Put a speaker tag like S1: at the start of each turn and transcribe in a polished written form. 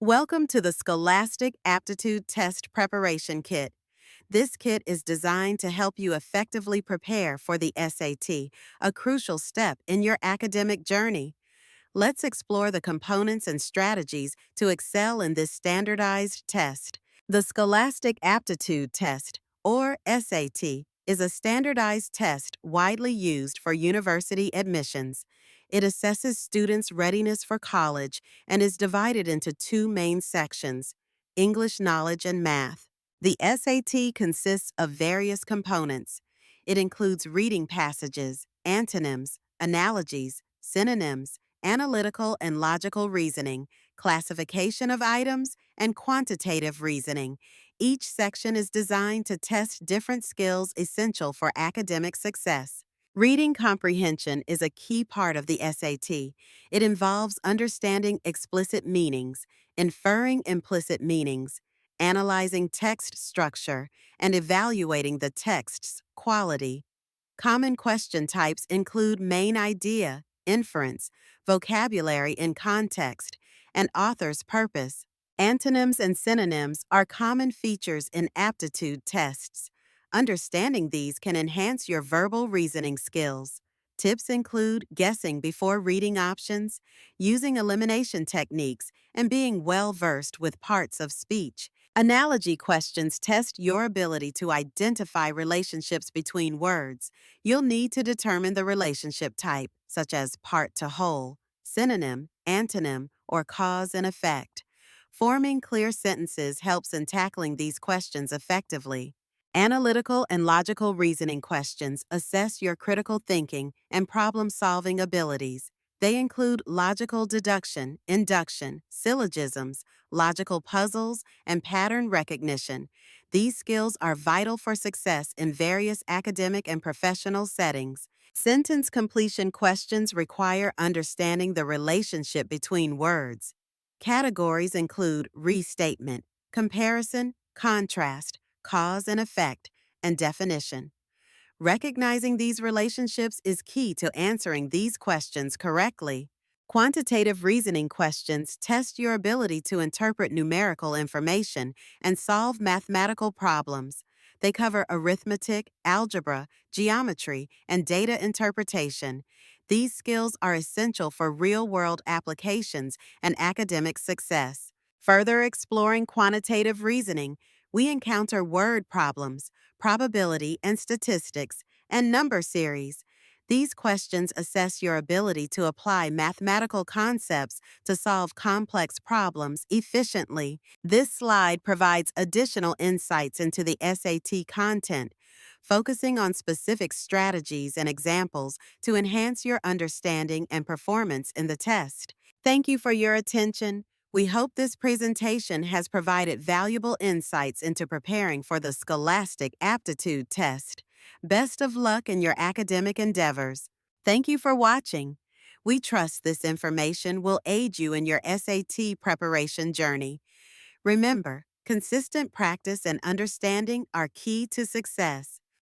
S1: Welcome to the Scholastic Aptitude Test Preparation Kit. This kit is designed to help you effectively prepare for the SAT, a crucial step in your academic journey. Let's explore the components and strategies to excel in this standardized test. The Scholastic Aptitude Test, or SAT, is a standardized test widely used for university admissions. It assesses students' readiness for college and is divided into two main sections: English knowledge and math. The SAT consists of various components. It includes reading passages, antonyms, analogies, synonyms, analytical and logical reasoning, classification of items, and quantitative reasoning. Each section is designed to test different skills essential for academic success. Reading comprehension is a key part of the SAT. It involves understanding explicit meanings, inferring implicit meanings, analyzing text structure, and evaluating the text's quality. Common question types include main idea, inference, vocabulary in context, and author's purpose. Antonyms and synonyms are common features in aptitude tests. Understanding these can enhance your verbal reasoning skills. Tips include guessing before reading options, using elimination techniques, and being well versed with parts of speech. Analogy questions test your ability to identify relationships between words. You'll need to determine the relationship type, such as part to whole, synonym, antonym, or cause and effect. Forming clear sentences helps in tackling these questions effectively. Analytical and logical reasoning questions assess your critical thinking and problem-solving abilities. They include logical deduction, induction, syllogisms, logical puzzles, and pattern recognition. These skills are vital for success in various academic and professional settings. Sentence completion questions require understanding the relationship between words. Categories include restatement, comparison, contrast, cause and effect, and definition. Recognizing these relationships is key to answering these questions correctly. Quantitative reasoning questions test your ability to interpret numerical information and solve mathematical problems. They cover arithmetic, algebra, geometry, and data interpretation. These skills are essential for real-world applications and academic success. Further exploring quantitative reasoning, we encounter word problems, probability and statistics, and number series. These questions assess your ability to apply mathematical concepts to solve complex problems efficiently. This slide provides additional insights into the SAT content, focusing on specific strategies and examples to enhance your understanding and performance in the test. Thank you for your attention. We hope this presentation has provided valuable insights into preparing for the Scholastic Aptitude Test. Best of luck in your academic endeavors. Thank you for watching. We trust this information will aid you in your SAT preparation journey. Remember, consistent practice and understanding are key to success.